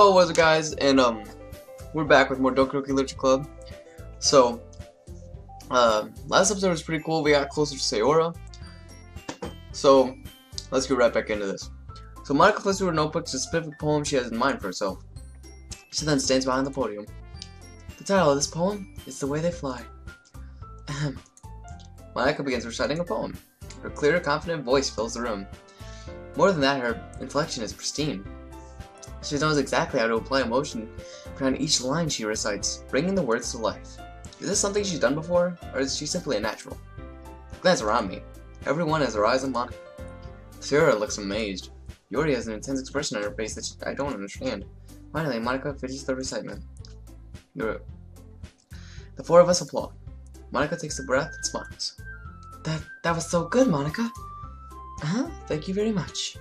So what's up, guys, and we're back with more Doki Literature Club. So last episode was pretty cool. We got closer to Sayora. So let's get right back into this. So Monica flips through her notebook to a specific poem she has in mind for herself. She then stands behind the podium. The title of this poem is The Way They Fly. Ahem. Monica begins reciting a poem. Her clear, confident voice fills the room. More than that, her inflection is pristine. She knows exactly how to apply emotion behind each line she recites, bringing the words to life. Is this something she's done before, or is she simply a natural? I glance around me. Everyone has their eyes on Monica. Sarah looks amazed. Yori has an intense expression on her face that I don't understand. Finally, Monica finishes the recitement. The four of us applaud. Monica takes a breath and smiles. That was so good, Monica. Thank you very much.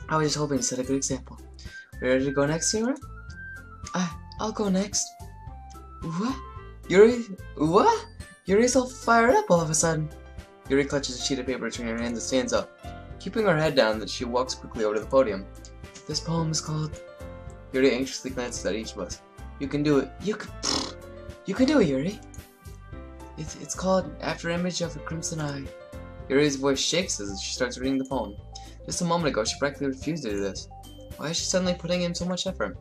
I was just hoping to set a good example. Are you ready to go next, Sarah? I'll go next. What? Yuri? What? Yuri's all fired up all of a sudden. Yuri clutches a sheet of paper between her hands and stands up. Keeping her head down, she walks quickly over to the podium. This poem is called... Yuri anxiously glances at each of us. You can do it. You can do it, Yuri. It's called After Image of a Crimson Eye. Yuri's voice shakes as she starts reading the poem. Just a moment ago, she practically refused to do this. Why is she suddenly putting in so much effort?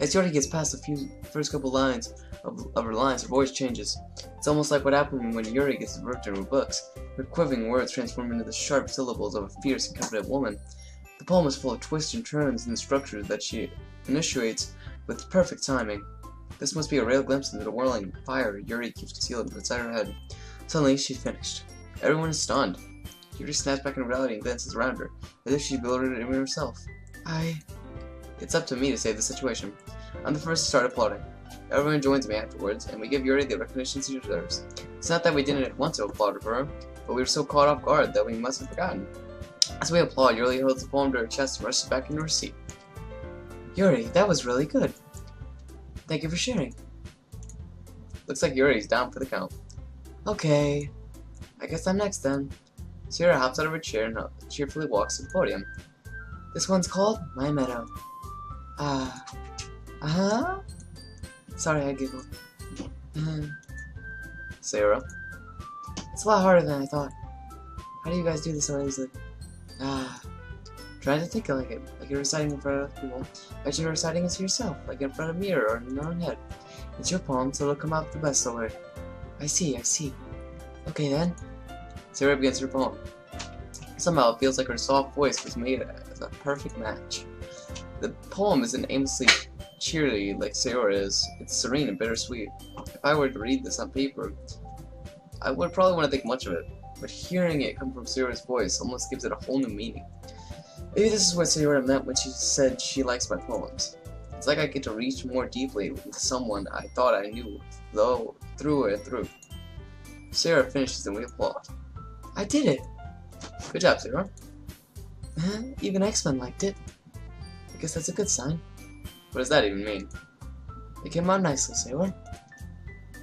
As Yuri gets past the first couple lines of her lines, her voice changes. It's almost like what happened when Yuri gets absorbed in her books. Her quivering words transform into the sharp syllables of a fierce and confident woman. The poem is full of twists and turns and structures that she initiates with perfect timing. This must be a real glimpse into the whirling fire Yuri keeps concealed inside her head. Suddenly, she's finished. Everyone is stunned. Yuri snaps back in reality and glances around her, as if she bewildered it in herself. It's up to me to save the situation. I'm the first to start applauding. Everyone joins me afterwards, and we give Yuri the recognition she deserves. It's not that we didn't want to applaud for her, but we were so caught off guard that we must have forgotten. As we applaud, Yuri holds the poem to her chest and rushes back into her seat. Yuri, that was really good. Thank you for sharing. Looks like Yuri's down for the count. Okay, I guess I'm next then. Sarah hops out of her chair and cheerfully walks to the podium. This one's called My Meadow. Sorry, I giggled. Sarah. It's a lot harder than I thought. How do you guys do this so easily? Trying to think like it, like you're reciting in front of other people. But you're reciting it to yourself, like in front of a mirror or in your own head. It's your poem, so it'll come out the best way. I see. Okay then. Sarah begins her poem. Somehow it feels like her soft voice was made as a perfect match. The poem isn't aimlessly cheery like Sarah is. It's serene and bittersweet. If I were to read this on paper, I would probably want to think much of it. But hearing it come from Sarah's voice almost gives it a whole new meaning. Maybe this is what Sarah meant when she said she likes my poems. It's like I get to reach more deeply with someone I thought I knew, though through and through. Sarah finishes and we applaud. I did it! Good job, Sarah. Even X-Men liked it. I guess that's a good sign. What does that even mean? It came out nicely, Sarah.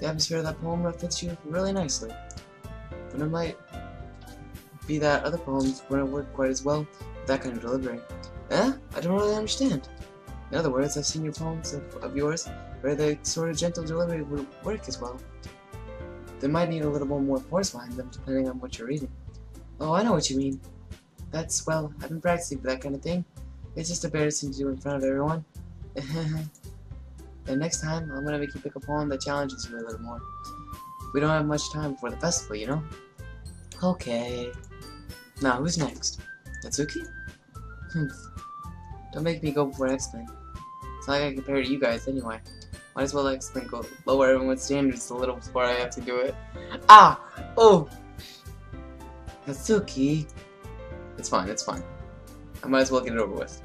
The atmosphere of that poem fits you really nicely. But it might be that other poems wouldn't work quite as well with that kind of delivery. I don't really understand. In other words, I've seen your poems of yours where the sort of gentle delivery would work as well. They might need a little more force behind them depending on what you're reading. Oh, I know what you mean. Well, I've been practicing for that kind of thing. It's just embarrassing to do in front of everyone. And next time, I'm gonna make you pick a poem that challenges you a little more. We don't have much time before the festival, you know? Okay. Now, who's next? Natsuki? Don't make me go before X-Men. It's not like I can compare to you guys anyway. Might as well let X-Men go lower everyone's standards a little before I have to do it. Oh! Natsuki. It's fine. I might as well get it over with.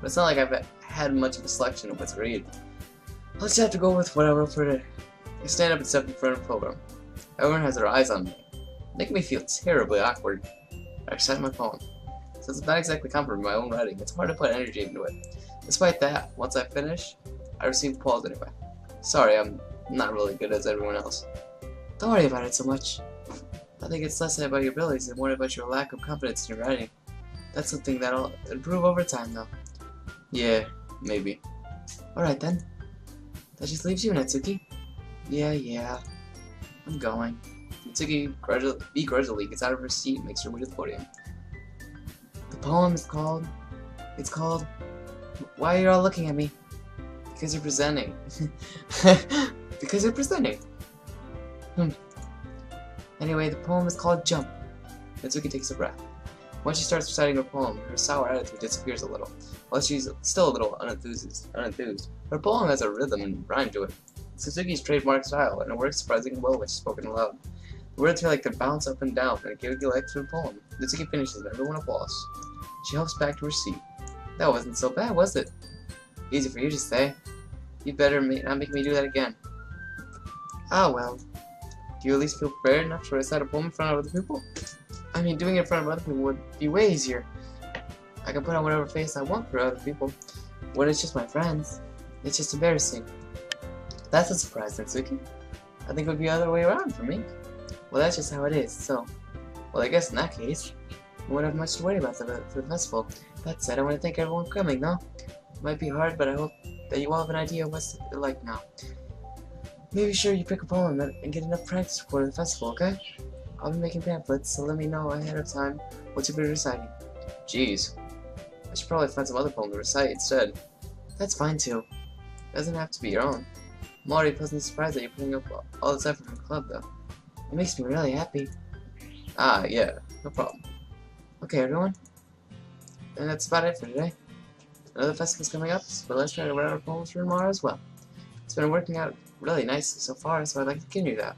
But it's not like I've had much of a selection of what to read. I'll just have to go with what I wrote for today. I stand up and step in front of the program. Everyone has their eyes on me, making me feel terribly awkward. I recite my poem. Since it's not exactly comfortable in my own writing, it's hard to put energy into it. Despite that, once I finish, I receive applause anyway. Sorry, I'm not really good as everyone else. Don't worry about it so much. I think it's less about your abilities and more about your lack of confidence in your writing. That's something that'll improve over time, though. Yeah, maybe. Alright then. That just leaves you, Natsuki. Yeah. I'm going. Natsuki begrudgingly gets out of her seat and makes her way to the podium. The poem is called... It's called... Why are you all looking at me? Because you're presenting. Because you're presenting. Anyway, the poem is called Jump. Natsuki takes a breath. Once she starts reciting her poem, her sour attitude disappears a little. While she's still a little unenthused, her poem has a rhythm and rhyme to it. It's Natsuki's trademark style, and it works surprisingly well when she's spoken aloud. The words feel like they bounce up and down and give you life to the poem. Natsuki finishes and everyone applauds. She hops back to her seat. That wasn't so bad, was it? Easy for you to say. You better not make me do that again. Ah well. Do you at least feel prepared enough to recite a poem in front of other people? I mean, doing it in front of other people would be way easier. I can put on whatever face I want for other people. When it's just my friends, it's just embarrassing. That's a surprise, Natsuki. I think it would be the other way around for me. Well, that's just how it is, so... Well, I guess in that case, we won't have much to worry about for the festival. That said, I want to thank everyone for coming, though. It might be hard, but I hope that you all have an idea of what's like now. Maybe sure you pick a poem and get enough practice for the festival, okay? I'll be making pamphlets, so let me know ahead of time what you'll be reciting. Jeez. I should probably find some other poem to recite instead. That's fine too. It doesn't have to be your own. I'm already pleasantly surprised that you're putting up all this effort for the club, though. It makes me really happy. Ah, yeah, no problem. Okay, everyone. And that's about it for today. Another festival's coming up, so let's try to write our poems for tomorrow as well. It's been working out really nicely so far, so I'd like to continue that.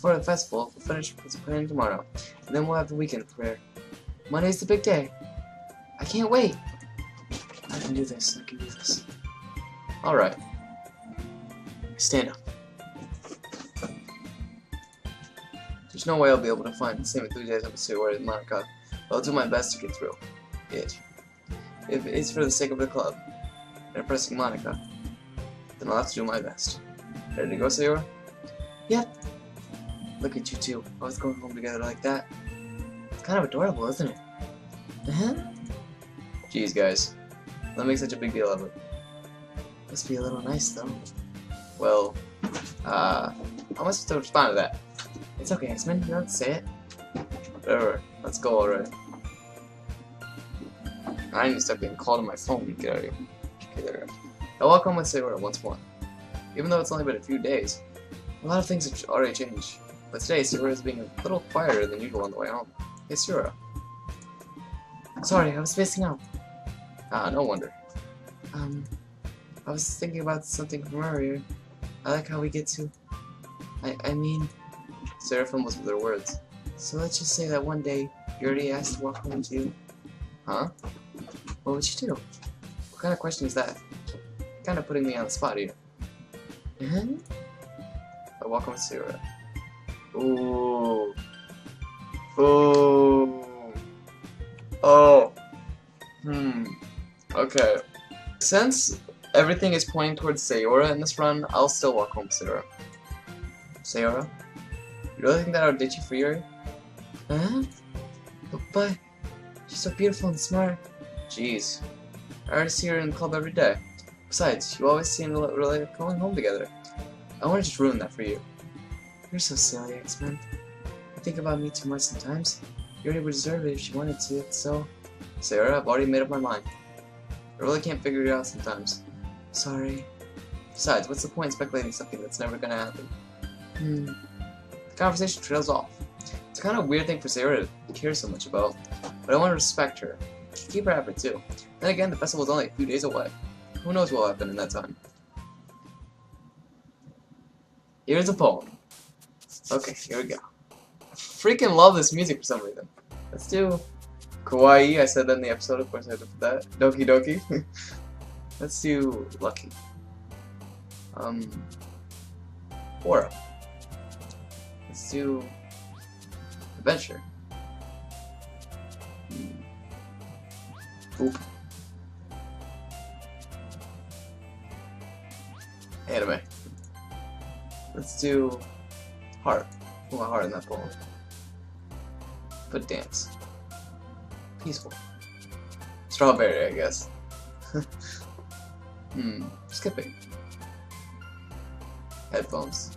For the festival, we'll finish with the planning tomorrow, and then we'll have the weekend prayer. Monday's the big day. I can't wait. I can do this. Alright. Stand up. There's no way I'll be able to find the same enthusiasm to Sayori and Monica, but I'll do my best to get through it. If it's for the sake of the club, and impressing Monica, then I'll have to do my best. Ready to go, Sayori? Yep. Look at you two, always going home together like that. It's kind of adorable, isn't it? Jeez, guys. Don't make such a big deal of it. Must be a little nice, though. Well, how am I supposed to respond to that? It's okay, X-Men, you don't have to say it. Whatever, let's go already. I need to stop getting called on my phone. Get out of here. Okay, there we go. I'll walk home with Sayori once more. Even though it's only been a few days, a lot of things have already changed. But today, Sayori is being a little quieter than usual on the way home. Hey, Sayori. Sorry, I was spacing out. Ah, no wonder. I was thinking about something from earlier. I like how we get to... I mean... Sarah fumbles with her words. So let's just say that one day, you already asked to walk home with you. Huh? What would you do? What kind of question is that? You're kind of putting me on the spot here. I walk home with Sarah. Ooh. Ooh. Oh. Okay. Since everything is pointing towards Sayori in this run, I'll still walk home with Sayori. Sayori? You really think that I would ditch you for Yuri? Huh? But she's so beautiful and smart. Jeez. I already see her in the club every day. Besides, you always seem to really like going home together. I want to just ruin that for you. You're so silly, X-Men. You think about me too much sometimes. Yuri would deserve it if she wanted to, so... Sarah, I've already made up my mind. I really can't figure it out sometimes. Sorry. Besides, what's the point in speculating something that's never gonna happen? The conversation trails off. It's a kind of weird thing for Sarah to care so much about, but I want to respect her. Keep her happy too. Then again, the festival's only a few days away. Who knows what will happen in that time? Here's a poem. Okay, here we go. Freaking love this music for some reason. Let's do Kawaii. I said that in the episode, of course I had to put that. Doki Doki. Let's do Lucky. Aura. Let's do Adventure. Oop. Anime. Let's do Heart. Put my heart in that poem. Put Dance. Peaceful. Strawberry, I guess. Skipping. Headphones.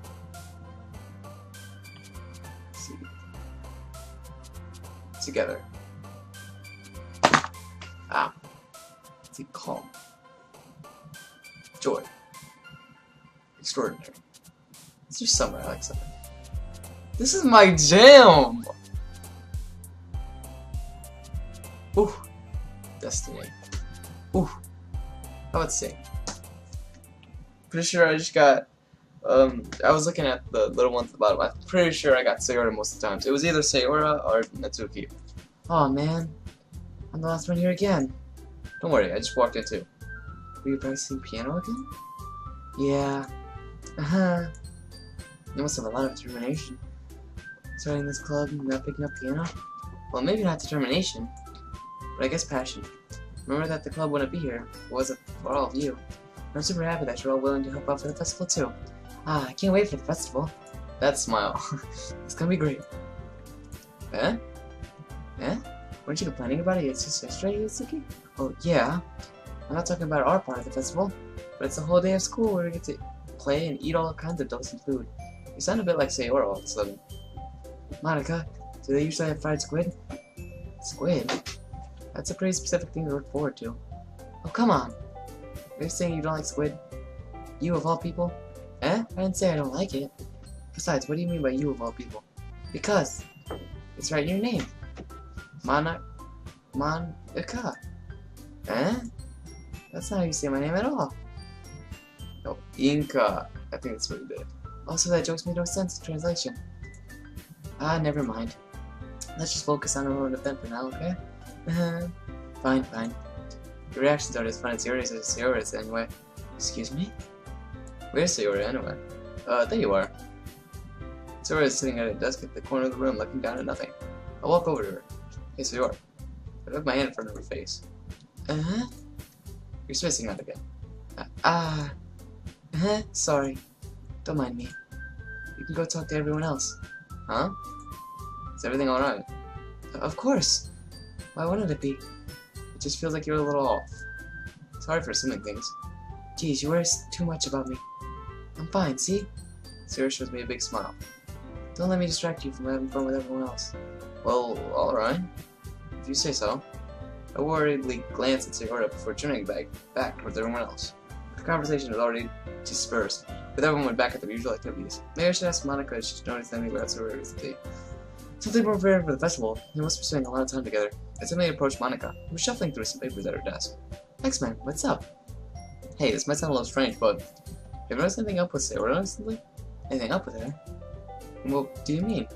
Let's see. Together. Ah. Let's see. Calm. Joy. Extraordinary. Let's do summer. I like summer. This is my jam! Ooh. Destiny. Ooh. How about sing? Pretty sure I just got, I was looking at the little ones at the bottom. I'm pretty sure I got Sayora most of the times. It was either Sayora or Natsuki. Oh man. I'm the last one here again. Don't worry, I just walked in too. Were you practicing piano again? Yeah. You must have a lot of determination. Starting this club and not picking up piano? Well, maybe not determination, but I guess passion. Remember that the club wouldn't be here if it wasn't for all of you. I'm super happy that you're all willing to help out for the festival too. Ah, I can't wait for the festival. That smile. It's gonna be great. Eh? Eh? Weren't you complaining about it just yesterday, Yusuke? Oh, yeah. I'm not talking about our part of the festival, but it's a whole day of school where we get to play and eat all kinds of delicious food. You sound a bit like Sayora all of a sudden. Monica, do they usually have fried squid? Squid? That's a pretty specific thing to look forward to. Oh, come on. Are you saying you don't like squid? You of all people? Eh? I didn't say I don't like it. Besides, what do you mean by you of all people? Because it's right in your name. Monica. Eh? That's not how you say my name at all. No, Inca. I think that's what you did. Also, that joke's made no sense in translation. Ah, never mind. Let's just focus on our own event for now, okay? Fine, fine. Your reactions aren't as fun as yours as Sayora's anyway. Excuse me? Where's Sayora anyway? There you are. Sayora is sitting at a desk at the corner of the room looking down at nothing. I'll walk over to her. Hey, Sayora. I have my hand in front of her face. Uh-huh? You're spacing out again. Sorry. Don't mind me. You can go talk to everyone else. Huh? Is everything alright? Of course. Why wouldn't it be? It just feels like you're a little off. Sorry for assuming things. Geez, you worry too much about me. I'm fine, see? Sayora shows me a big smile. Don't let me distract you from having fun with everyone else. Well, alright. If you say so. I worriedly glanced at Sayora before turning back towards everyone else. The conversation was already dispersed, with everyone back at their usual activities. Maybe I should ask Monica if she's noticed anything about Sayora recently. Something more prepared for the festival. They must be spending a lot of time together. I suddenly approached Monica, who was shuffling through some papers at her desk. X-Man, what's up? Hey, this might sound a little strange, but have you noticed anything up with Sayora recently? Anything up with her? What do you mean?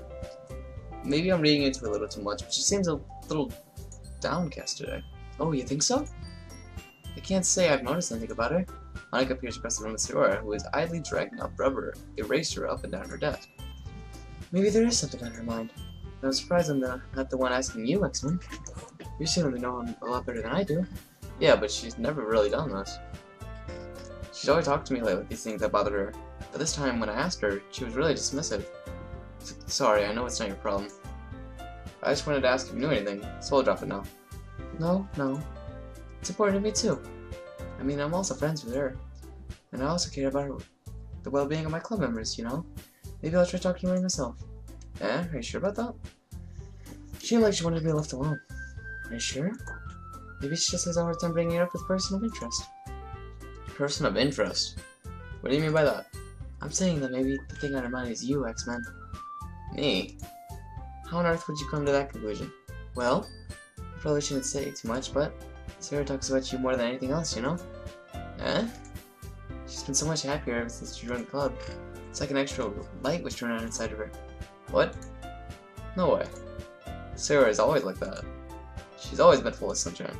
Maybe I'm reading into it a little too much, but she seems a little downcast today. Oh, you think so? I can't say I've noticed anything about her. Monica appears across the room with Sayora, who is idly dragging a rubber eraser up and down her desk. Maybe there is something on her mind. I'm surprised I'm not the one asking you, X-Men. You seem to know him a lot better than I do. Yeah, but she's never really done this. She's always talked to me like these things that bothered her, but this time when I asked her, she was really dismissive. Sorry, I know it's not your problem. I just wanted to ask if you knew anything, so I'll drop it now. No. It's important to me too. I mean, I'm also friends with her. And I also care about the well-being of my club members, you know? Maybe I'll try talking to her myself. Eh? Are you sure about that? She seemed like she wanted to be left alone. Are you sure? Maybe she just has a hard time bringing it up with a person of interest. Person of interest? What do you mean by that? I'm saying that maybe the thing on her mind is you, X-Men. Me? How on earth would you come to that conclusion? Well, I probably shouldn't say too much, but Sayora talks about you more than anything else, you know? Eh? She's been so much happier ever since she joined the club. It's like an extra light was turned on inside of her. What? No way. Sayora is always like that. She's always been full of sunshine.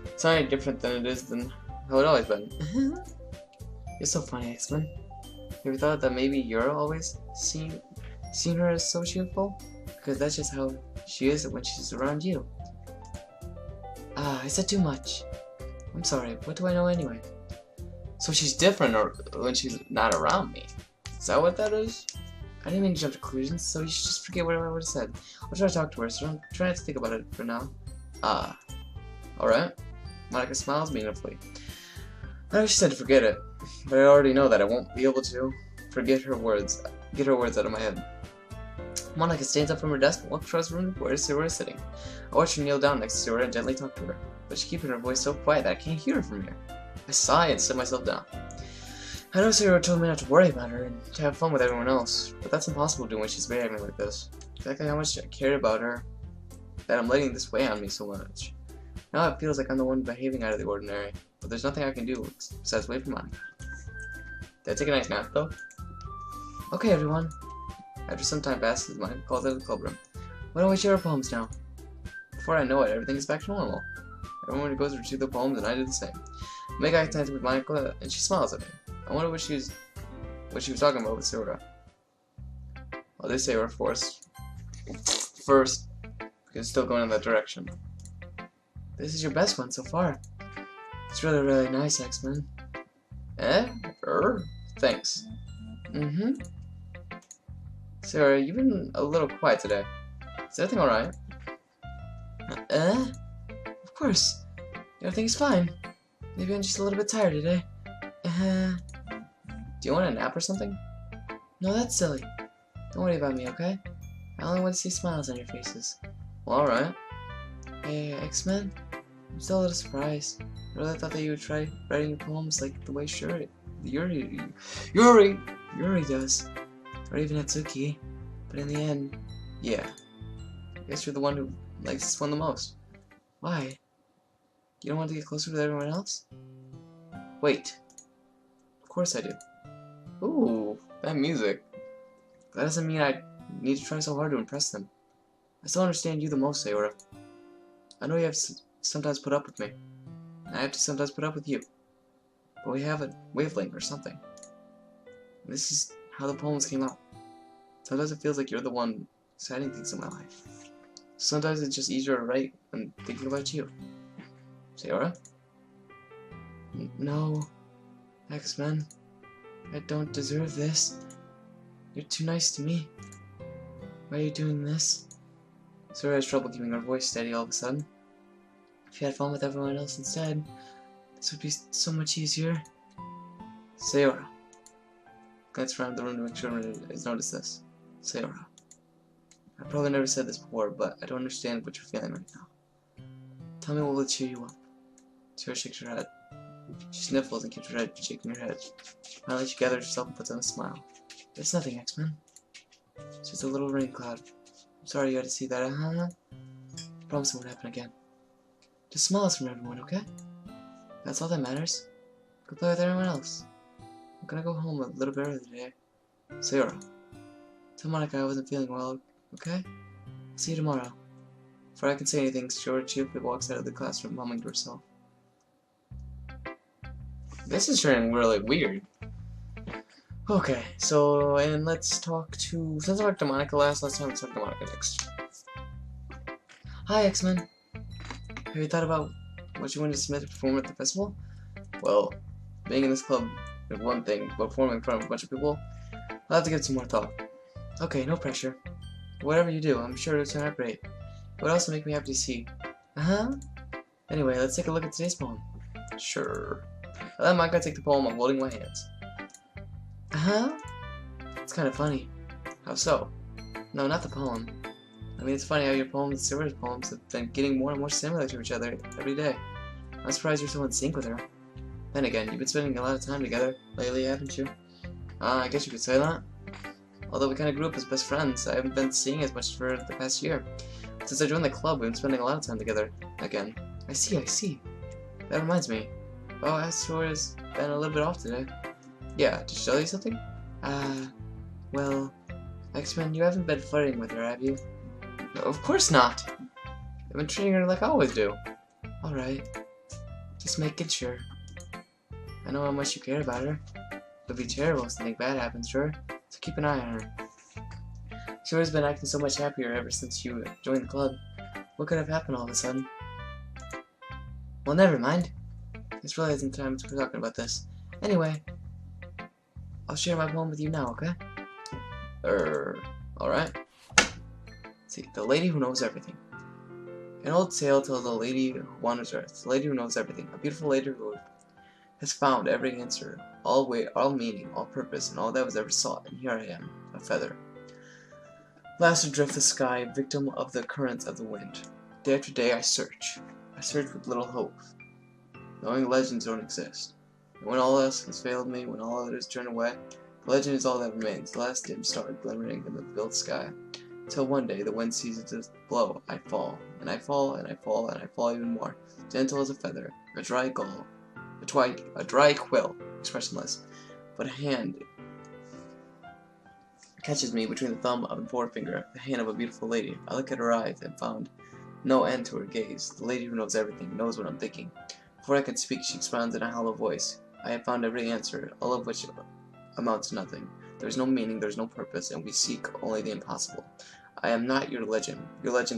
It's not any different than it is than how it always been. You're so funny, X-Men. You ever thought that maybe you're always seen her as so cheerful? Because that's just how she is when she's around you. Ah, I said too much. I'm sorry, what do I know anyway? So she's different when she's not around me. Is that what that is? I didn't mean to jump to conclusions, so you should just forget what I would have said. I'll try to talk to her, so don't try not to think about it for now. Ah. Alright. Monica smiles meaningfully. I know she said to forget it, but I already know that I won't be able to forget her words, get her words out of my head. Monica stands up from her desk and walks across the room to where Sarah is sitting. I watch her kneel down next to Sarah and gently talk to her, but she's keeping her voice so quiet that I can't hear her from here. I sigh and sit myself down. I know Sarah told me not to worry about her and to have fun with everyone else, but that's impossible to do when she's behaving like this. Exactly how much I care about her, that I'm letting this weigh on me so much. Now it feels like I'm the one behaving out of the ordinary, but there's nothing I can do besides wait for Monica. Did I take a nice nap, though? Okay, everyone. After some time passes, Monica calls out of the club room. Why don't we share our poems now? Before I know it, everything is back to normal. Everyone goes to retrieve the poems, and I do the same. I make eye contact with Monica, and she smiles at me. I wonder what she was talking about with Sarah. Well, they say we're forced first, because it's still going in that direction. This is your best one so far. It's really, really nice, X-Men. Eh? Thanks. Sarah, you've been a little quiet today. Is everything alright? Of course. Everything's fine. Maybe I'm just a little bit tired today. Do you want a nap or something? No, that's silly. Don't worry about me, okay? I only want to see smiles on your faces. Well, alright. Hey, X-Men? I'm still a little surprised. I really thought that you would try writing your poems like the way Yuri does. Or even Atsuki. But in the end, yeah. I guess you're the one who likes this one the most. Why? You don't want to get closer to everyone else? Wait. Of course I do. Ooh, that music. That doesn't mean I need to try so hard to impress them. I still understand you the most, Sayora. I know you have to sometimes put up with me. And I have to sometimes put up with you. But we have a wavelength or something. And this is how the poems came out. Sometimes it feels like you're the one deciding things in my life. Sometimes it's just easier to write when thinking about you. Sayora? No. X-Men. I don't deserve this. You're too nice to me. Why are you doing this? Sayora has trouble keeping her voice steady all of a sudden. If you had fun with everyone else instead, this would be so much easier. Sayora. Glance around the room to make sure everyone has noticed this. Sayora. I probably never said this before, but I don't understand what you're feeling right now. Tell me what will cheer you up. Sayora shakes her head. She sniffles and keeps her head shaking her head. Finally, she gathers herself and puts on a smile. It's nothing, X-Men. It's just a little rain cloud. I'm sorry you had to see that, I promise it won't happen again. Just smiles from everyone, okay? That's all that matters. Go play with everyone else. I'm gonna go home a little bit early today. Sayora. Tell Monica I wasn't feeling well, okay? I'll see you tomorrow. Before I can say anything, Sayora cheerfully walks out of the classroom, humming to herself. This is turning really weird. Okay, so, and let's talk to... Since I talked to Monica last time, let's talk to Monica next. Hi, X-Men. Have you thought about what you wanted to submit to perform at the festival? Well, being in this club is one thing, but performing in front of a bunch of people, I'll have to give it some more thought. Okay, no pressure. Whatever you do, I'm sure it'll turn out great. It would also make me happy to see. Anyway, let's take a look at today's poem. Sure. I'll let Monica take the poem while holding my hands. It's kind of funny. How so? No, not the poem. I mean, it's funny how your poems and Sarah's poems have been getting more and more similar to each other every day. I'm surprised you're so in sync with her. Then again, you've been spending a lot of time together lately, haven't you? I guess you could say that. Although we kind of grew up as best friends, I haven't been seeing as much for the past year. Since I joined the club, we've been spending a lot of time together again. I see. That reminds me. Oh, Astor has been a little bit off today. Yeah, did she tell you something? Well, X-Men, you haven't been flirting with her, have you? No, of course not! I've been treating her like I always do. Alright. Just making sure. I know how much you care about her. It would be terrible if something bad happens to her, so keep an eye on her. She's been acting so much happier ever since you joined the club. What could have happened all of a sudden? Well, never mind. This really isn't time to be talking about this. Anyway, I'll share my poem with you now, okay? Alright. See, the lady who knows everything. An old tale tells a lady who wanders earth. The lady who knows everything. A beautiful lady who has found every answer, all way, all meaning, all purpose, and all that was ever sought, and here I am, a feather. Last adrift the sky, victim of the currents of the wind. Day after day I search with little hope, knowing legends don't exist. And when all else has failed me, when all others turn away, the legend is all that remains, the last dim star glimmering in the filled sky. Till one day the wind ceases to blow, I fall, and I fall, and I fall, and I fall even more, gentle as a feather, a dry gull, a dry quill, expressionless, but a hand catches me between the thumb and forefinger, the hand of a beautiful lady. I look at her eyes and found no end to her gaze. The lady who knows everything, knows what I'm thinking. Before I can speak, she expounds in a hollow voice. I have found every answer, all of which amounts to nothing. There is no meaning, there is no purpose, and we seek only the impossible. I am not your legend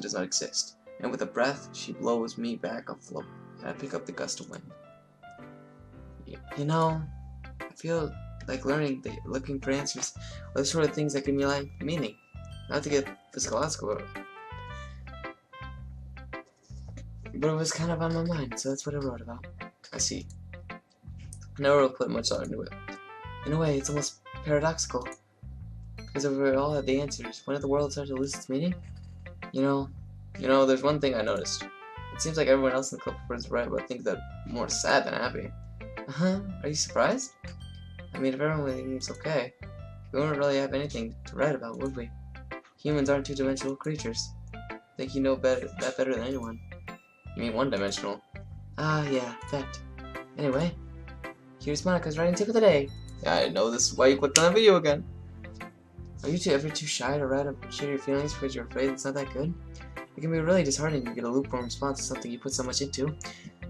does not exist. And with a breath, she blows me back afloat, and I pick up the gust of wind. You know, I feel like looking for answers, are the sort of things that give me life meaning. Not to get physiological, but it was kind of on my mind, so that's what I wrote about. I see. I never really put much thought into it. In a way, it's almost paradoxical, because if we all had the answers, wouldn't the world start to lose its meaning? You know, there's one thing I noticed. It seems like everyone else in the club is right about things that are more sad than happy. Are you surprised? I mean, if everyone thinks okay, we wouldn't really have anything to write about, would we? Humans aren't two-dimensional creatures. I think you know that better than anyone. You mean one-dimensional? Ah, yeah, fact. Anyway, here's Monica's writing tip of the day. Yeah, I know this is why you clicked on that video again. Are you ever too shy to write or share your feelings because you're afraid it's not that good? It can be really disheartening to get a lukewarm response to something you put so much into.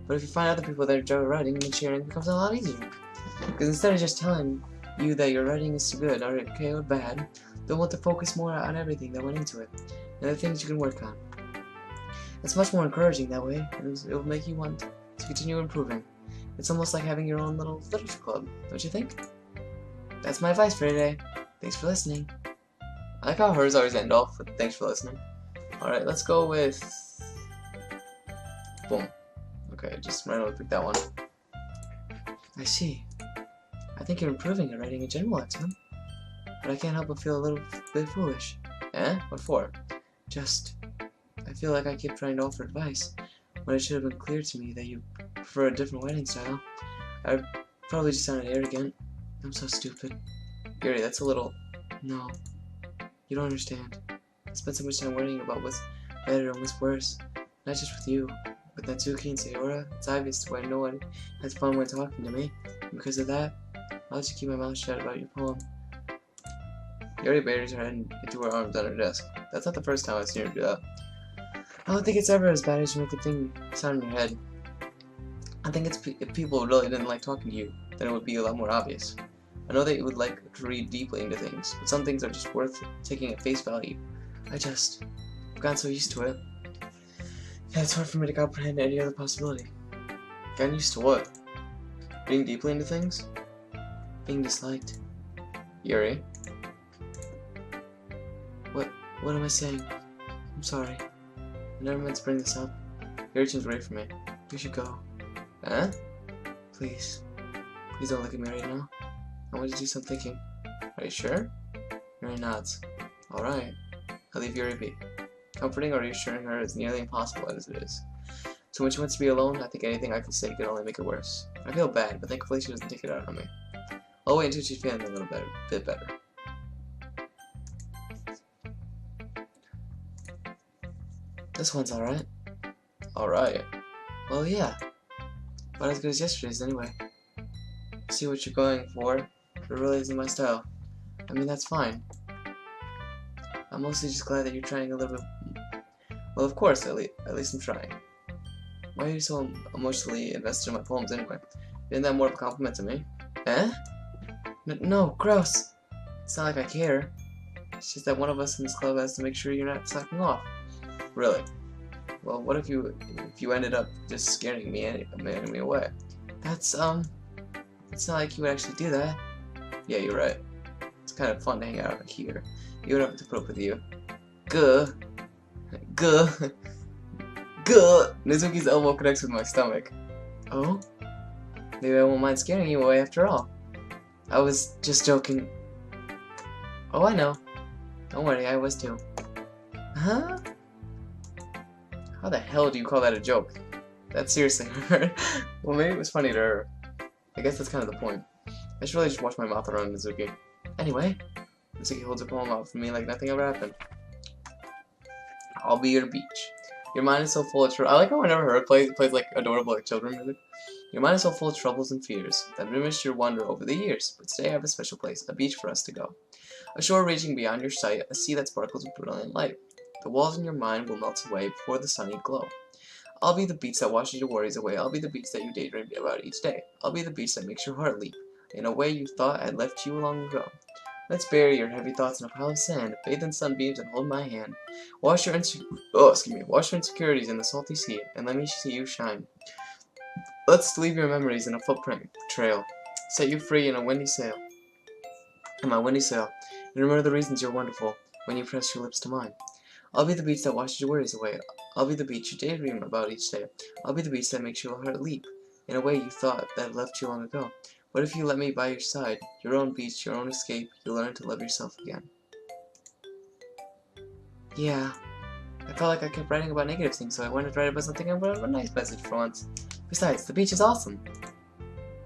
But if you find other people that enjoy writing, then sharing becomes a lot easier. Because instead of just telling you that your writing is too good, or okay or bad, they'll want to focus more on everything that went into it, and the things you can work on. It's much more encouraging that way, and it will make you want to continue improving. It's almost like having your own little literature club, don't you think? That's my advice for today. Thanks for listening. I like how hers always end off with thanks for listening. Alright, let's go with... boom. Okay, just randomly pick that one. I see. I think you're improving at writing in general, X-Men. But I can't help but feel a little bit foolish. Eh? What for? Just... I feel like I keep trying to offer advice, when it should have been clear to me that you prefer a different writing style. I probably just sounded arrogant. I'm so stupid. Gary, that's a little... No. You don't understand. I spent so much time worrying about what's better and what's worse. Not just with you. With Natsuki and Sayora, it's obvious why no one has fun when talking to me. And because of that, I'll just keep my mouth shut about your poem. Yuri buries her head into her arms on her desk. That's not the first time I've seen her do that. I don't think it's ever as bad as you make the thing sound in your head. I think it's if people really didn't like talking to you, then it would be a lot more obvious. I know that you would like to read deeply into things, but some things are just worth taking at face value. I've gotten so used to it. Yeah, it's hard for me to comprehend any other possibility. Gotten used to what? Reading deeply into things? Being disliked. Yuri? What am I saying? I'm sorry. I never meant to bring this up. Yuri turns away from me. We should go. Huh? Please. Please don't look at me right now. I want you to do some thinking. Are you sure? Yuri nods. Alright. I'll leave Yuri be. Comforting or reassuring her is nearly impossible as it is. So when she wants to be alone, I think anything I can say could only make it worse. I feel bad, but thankfully she doesn't take it out on me. I'll wait until she's feeling a little bit better. This one's alright. Alright. Well, yeah. About as good as yesterday's anyway. I see what you're going for. It really isn't my style. I mean, that's fine. I'm mostly just glad that you're trying a little bit. Well, of course, at least I'm trying. Why are you so emotionally invested in my poems anyway? Isn't that more of a compliment to me? Eh? No, gross. It's not like I care. It's just that one of us in this club has to make sure you're not slacking off. Really? Well, what if you ended up just scaring me away? That's it's not like you would actually do that. Yeah, you're right. It's kind of fun to hang out here. You don't have to put up with you. Guh. Natsuki's elbow connects with my stomach. Oh? Maybe I won't mind scaring you away after all. I was just joking. Oh, I know. Don't worry, I was too. Huh? How the hell do you call that a joke? That seriously hurt. Well, maybe it was funny to her. I guess that's kind of the point. I should really just wash my mouth around Mizuki. Anyway, Mizuki holds her palm out for me like nothing ever happened. I'll be your beach. Your mind is so full of I like how whenever her plays like adorable like children music. Your mind is so full of troubles and fears that diminished your wonder over the years. But today I have a special place, a beach for us to go. A shore reaching beyond your sight, a sea that sparkles with brilliant light. The walls in your mind will melt away before the sunny glow. I'll be the beach that washes your worries away. I'll be the beach that you daydream about each day. I'll be the beach that makes your heart leap in a way you thought had left you long ago. Let's bury your heavy thoughts in a pile of sand, bathe in sunbeams and hold my hand. Wash your insecurities in the salty sea, and let me see you shine. Let's leave your memories in a footprint trail, set you free in a windy sail. In my windy sail, and remember the reasons you're wonderful when you press your lips to mine. I'll be the beach that washes your worries away. I'll be the beach you daydream about each day. I'll be the beach that makes your heart leap in a way you thought that left you long ago. What if you let me by your side, your own beach, your own escape, you'll learn to love yourself again. Yeah, I felt like I kept writing about negative things, so I wanted to write about something about a nice message for once. Besides, the beach is awesome.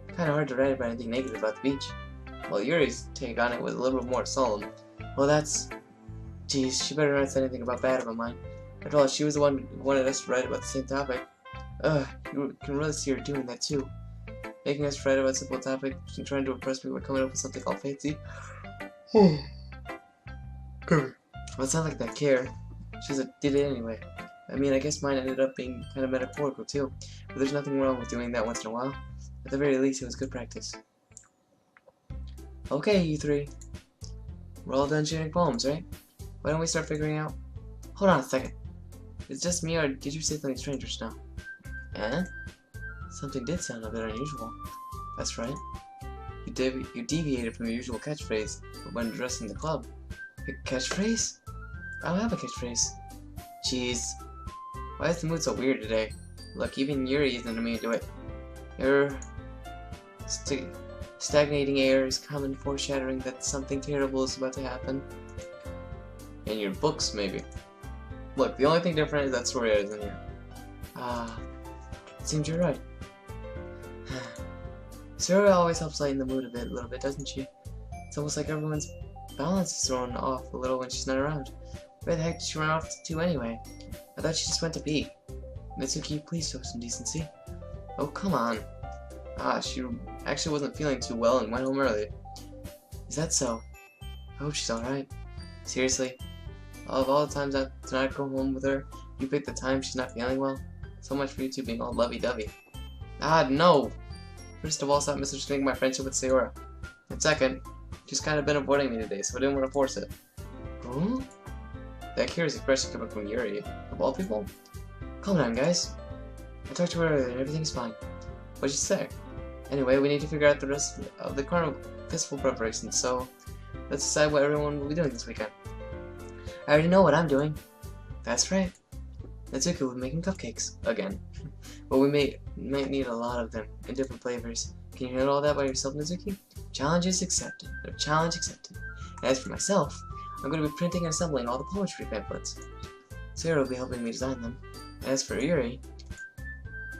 Kinda hard to write about anything negative about the beach. Well, Yuri's take on it was a little bit more solemn. Well, that's... Geez, she better not say anything about bad about mine. After all, she was the one who wanted us to write about the same topic. You can really see her doing that too. Making us write about a simple topic and trying to impress me by coming up with something all fancy. Well, it's not like that care. She just did it anyway. I mean, I guess mine ended up being kind of metaphorical too. But there's nothing wrong with doing that once in a while. At the very least, it was good practice. Okay, you three. We're all done sharing poems, right? Why don't we start figuring out... Hold on a second. Is it just me, or did you say something strange just now? Eh? Something did sound a bit unusual. That's right. You deviated from your usual catchphrase when addressing the club. Your catchphrase? I don't have a catchphrase. Jeez. Why is the mood so weird today? Look, even Yuri isn't immune to it. Stagnating air is common foreshadowing that something terrible is about to happen. In your books, maybe. Look, the only thing different is that story isn't here. It seems you're right. Sarah always helps lighten the mood a little bit, doesn't she? It's almost like everyone's balance is thrown off a little when she's not around. Where the heck did she run off to anyway? I thought she just went to pee. Mitsuki, please show some decency. Oh, come on. She actually wasn't feeling too well and went home early. Is that so? I hope she's alright. Seriously? Of all the times to not go home with her, you picked the time she's not feeling well? So much for you two being all lovey-dovey. No! First of all, stop misunderstanding my friendship with Sayora. And second, she's kind of been avoiding me today, so I didn't want to force it. Huh? That curious expression coming from Yuri, of all people? Calm down, guys. I talked to her earlier and everything's fine. What'd she say? Anyway, we need to figure out the rest of the carnival festival preparations, so let's decide what everyone will be doing this weekend. I already know what I'm doing. That's right. Natsuki will be making cupcakes. Again. But we might need a lot of them, in different flavors. Can you handle all that by yourself, Natsuki? Challenge is accepted. No, challenge accepted. And as for myself, I'm going to be printing and assembling all the poetry pamphlets. Sarah will be helping me design them. And as for Yuri,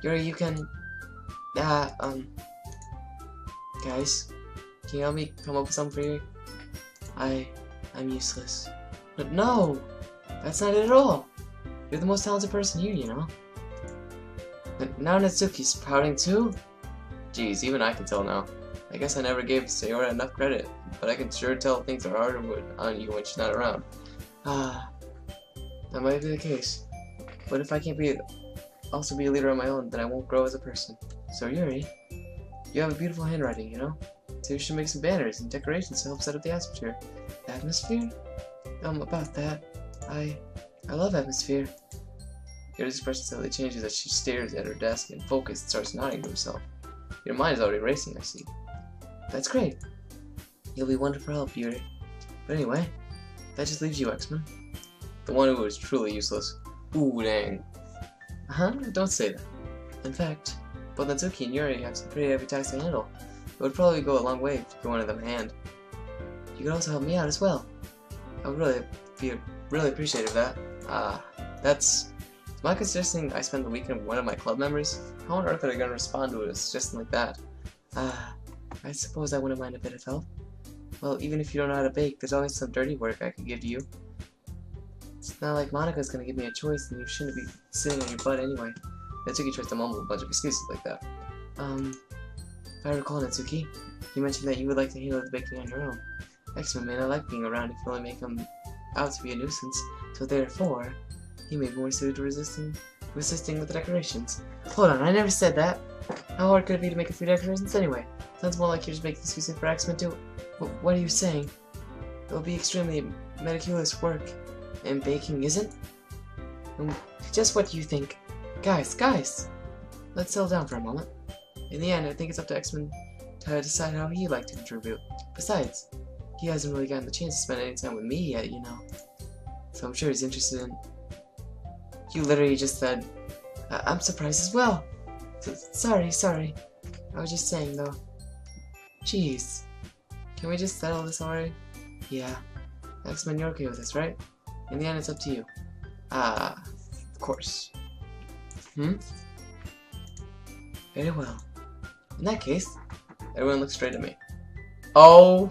you can... Guys, can you help me come up with something for Yuri? I'm useless. But no! That's not it at all! You're the most talented person here, you know? Now Natsuki's pouting too? Jeez, even I can tell now. I guess I never gave Sayora enough credit, but I can sure tell things are harder on you when she's not around. That might be the case. But if I can't also be a leader on my own, then I won't grow as a person. So Yuri, you have a beautiful handwriting, you know? So you should make some banners and decorations to help set up the atmosphere. Atmosphere? About that, I love atmosphere. Yuri's expression suddenly changes as she stares at her desk and focused starts nodding to herself. Your mind is already racing, I see. That's great. You'll be wonderful help, Yuri. But anyway, that just leaves you, X-Men. The one who is truly useless. Ooh, dang. Don't say that. In fact, both Natsuki and Yuri have some pretty heavy tasks to handle. It would probably go a long way if you wanted them a hand. You could also help me out as well. I would really appreciate that. That's my suggesting I spend the weekend with one of my club members. How on earth are they gonna respond to a suggestion like that? I suppose I wouldn't mind a bit of help. Well, even if you don't know how to bake, there's always some dirty work I could give to you. It's not like Monika's gonna give me a choice, and you shouldn't be sitting on your butt anyway. Natsuki tries to mumble a bunch of excuses like that. If I recall, Natsuki, you mentioned that you would like to handle the baking on your own. X-Men may not like being around if you only make him out to be a nuisance, so therefore, he may be more suited to assisting with the decorations. Hold on, I never said that. How hard could it be to make a few decorations anyway? Sounds more like you're just making excuses for X-Men too. What are you saying? It will be extremely meticulous work, and baking isn't? Just what you think. Guys, let's settle down for a moment. In the end, I think it's up to X-Men to decide how he'd like to contribute. Besides, he hasn't really gotten the chance to spend any time with me yet, you know. So I'm sure he's interested in... You literally just said, I'm surprised as well. Sorry. I was just saying, though. Jeez. Can we just settle this already? Yeah. X-Men, you're okay with this, right? In the end, it's up to you. Of course. Very well. In that case, everyone look straight at me. Oh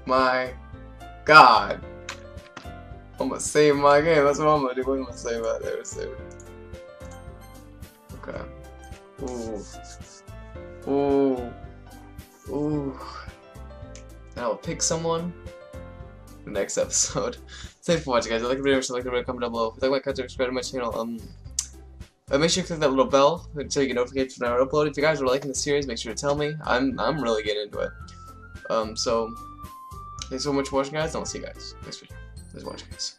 my god. I'm gonna save my game. That's what I'm gonna do. What am I gonna save out there? Save it. Okay. Ooh. Now I'll pick someone. Next episode. Thanks for watching, guys. If you like the video, so like the video, comment down below. If you like my content, subscribe to my channel. Make sure you click that little bell so you get notified when I upload. If you guys are liking the series, make sure to tell me. I'm really getting into it. So thanks so much for watching, guys, and I'll see you guys next video. Thanks for watching, guys.